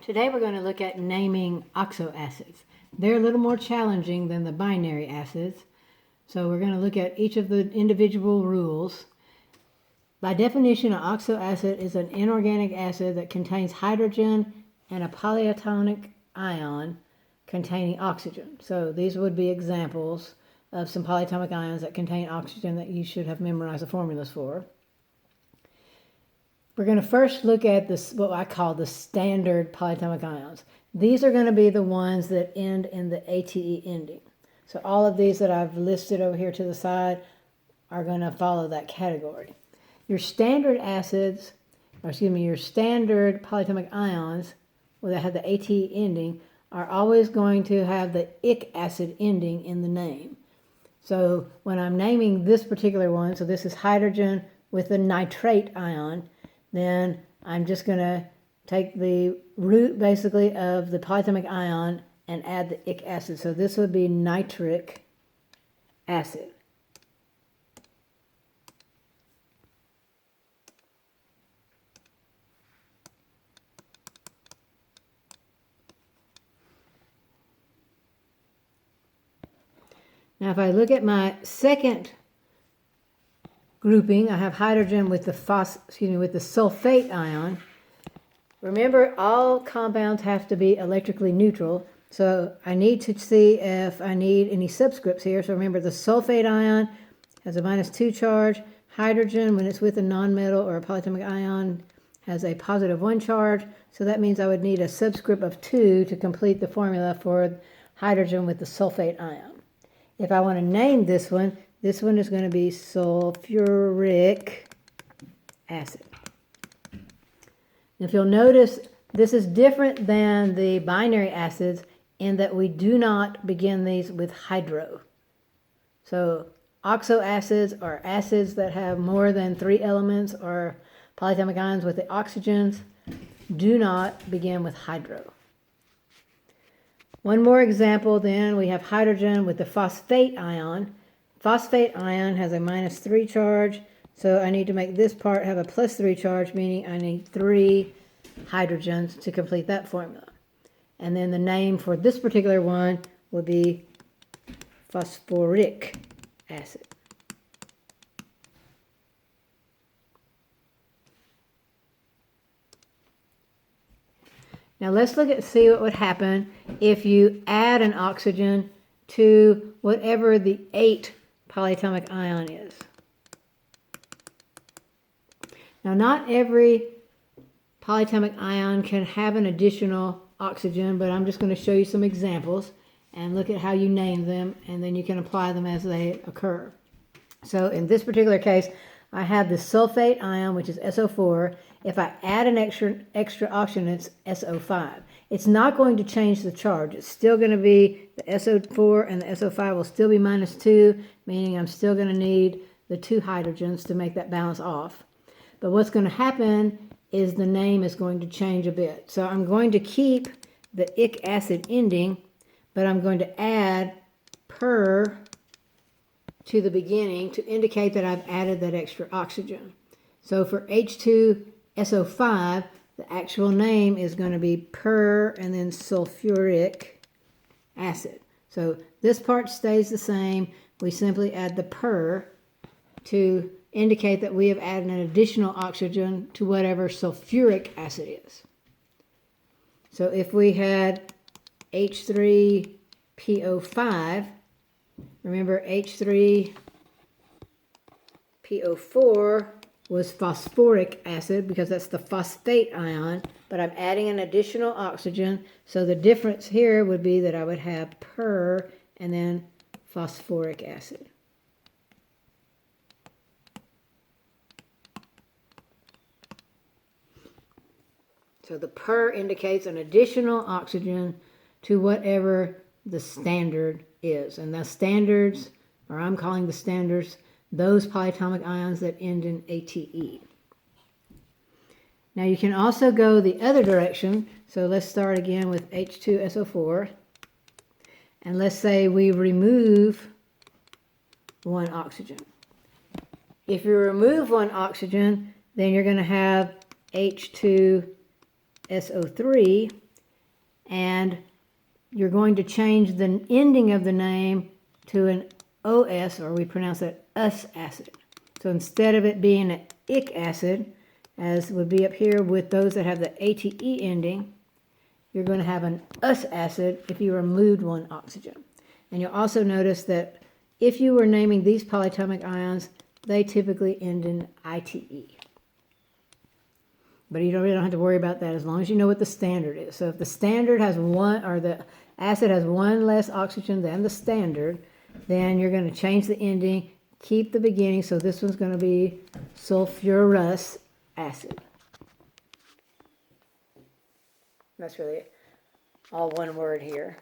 Today we're going to look at naming oxoacids. They're a little more challenging than the binary acids, so we're going to look at each of the individual rules. By definition, an oxoacid is an inorganic acid that contains hydrogen and a polyatomic ion containing oxygen. So these would be examples of some polyatomic ions that contain oxygen that you should have memorized the formulas for. We're going to first look at this, what I call the standard polyatomic ions. These are going to be the ones that end in the ATE ending. So all of these that I've listed over here to the side are going to follow that category. Your standard acids, your standard polyatomic ions that have the ATE ending are always going to have the ic acid ending in the name. So when I'm naming this particular one, so this is hydrogen with the nitrate ion, then I'm just going to take the root basically of the polyatomic ion and add the ic acid. So this would be nitric acid. Now if I look at my second grouping, I have hydrogen with the sulfate ion. Remember, all compounds have to be electrically neutral, so I need to see if I need any subscripts here. So remember, the sulfate ion has a -2 charge. Hydrogen, when it's with a nonmetal or a polyatomic ion, has a +1 charge. So that means I would need a subscript of 2 to complete the formula for hydrogen with the sulfate ion. If I want to name this one is going to be sulfuric acid. If you'll notice, this is different than the binary acids in that we do not begin these with hydro. So oxoacids are acids that have more than 3 elements, or polyatomic ions with the oxygens do not begin with hydro. One more example then, we have hydrogen with the phosphate ion. Phosphate ion has a -3 charge, so I need to make this part have a +3 charge, meaning I need 3 hydrogens to complete that formula. And then the name for this particular one would be phosphoric acid. Now let's see what would happen if you add an oxygen to whatever the 8 polyatomic ion is. Now not every polyatomic ion can have an additional oxygen, but I'm just going to show you some examples and look at how you name them, and then you can apply them as they occur. So in this particular case, I have the sulfate ion, which is SO4. If I add an extra oxygen, it's SO5. It's not going to change the charge. It's still going to be the SO4, and the SO5 will still be -2, meaning I'm still going to need the 2 hydrogens to make that balance off. But what's going to happen is the name is going to change a bit. So I'm going to keep the ic acid ending, but I'm going to add per to the beginning to indicate that I've added that extra oxygen. So for H2SO5, the actual name is going to be per and then sulfuric acid. So this part stays the same. We simply add the per to indicate that we have added an additional oxygen to whatever sulfuric acid is. So if we had H3PO5, remember H3PO4 was phosphoric acid because that's the phosphate ion, but I'm adding an additional oxygen, so the difference here would be that I would have per and then phosphoric acid. So the per indicates an additional oxygen to whatever the standard is. And the standards, or I'm calling the standards, those polyatomic ions that end in ATE. Now you can also go the other direction. So let's start again with H2SO4. And let's say we remove 1 oxygen. If you remove 1 oxygen, then you're going to have H2SO3, and you're going to change the ending of the name to an OS, or we pronounce it US acid. So instead of it being an ic acid, as would be up here with those that have the ATE ending, you're going to have an US acid if you removed one oxygen. And you'll also notice that if you were naming these polyatomic ions, they typically end in ITE. But you really don't have to worry about that as long as you know what the standard is. So if the standard has one, or the acid has one less oxygen than the standard, then you're going to change the ending, keep the beginning. So this one's going to be sulfurous acid. That's really all one word here.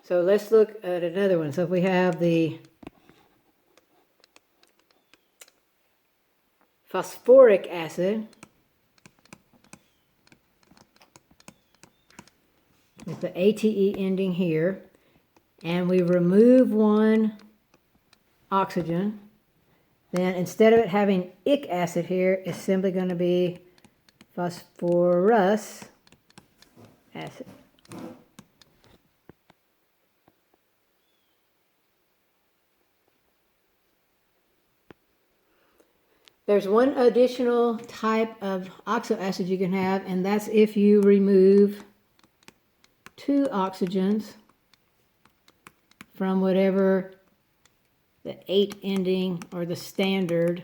So let's look at another one. So if we have the phosphoric acid, with the ATE ending here, and we remove one oxygen, then instead of it having ic acid here, it's simply going to be phosphorus acid. There's one additional type of oxoacid you can have, and that's if you remove two oxygens from whatever the 8 ending or the standard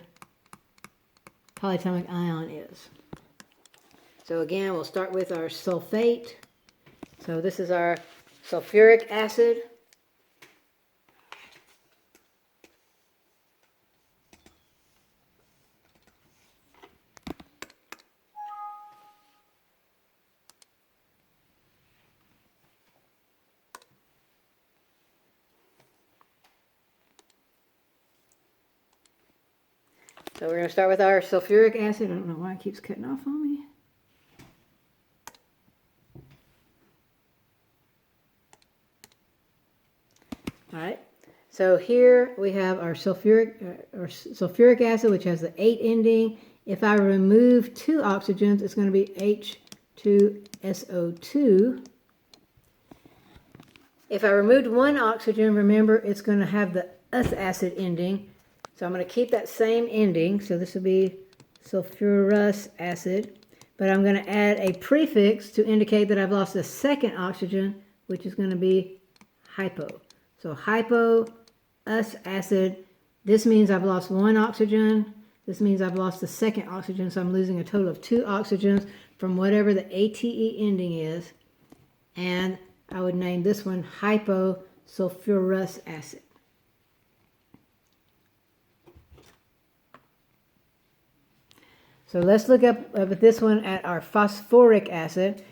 polyatomic ion is. So again, we'll start with our sulfate. So this is our sulfuric acid. So we're going to start with our sulfuric acid. I don't know why it keeps cutting off on me. All right. So here we have our sulfuric acid, which has the 8 ending. If I remove two oxygens, it's going to be H2SO2. If I removed one oxygen, remember it's going to have the US acid ending. So I'm going to keep that same ending. So this will be sulfurous acid. But I'm going to add a prefix to indicate that I've lost a second oxygen, which is going to be hypo. So hypo, US acid. This means I've lost one oxygen. This means I've lost the second oxygen. So I'm losing a total of 2 oxygens from whatever the ATE ending is. And I would name this one hyposulfurous acid. So let's look up with this one at our phosphoric acid.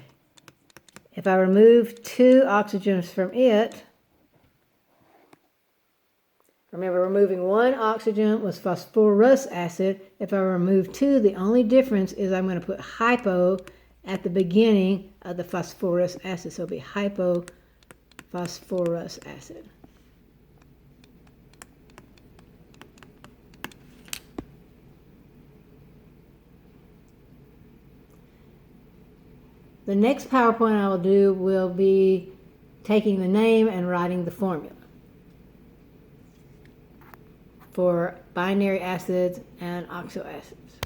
If I remove 2 oxygens from it, remember removing 1 oxygen was phosphorus acid. If I remove 2, the only difference is I'm going to put hypo at the beginning of the phosphorus acid. So it'll be hypophosphorus acid. The next PowerPoint I will do will be taking the name and writing the formula for binary acids and oxoacids.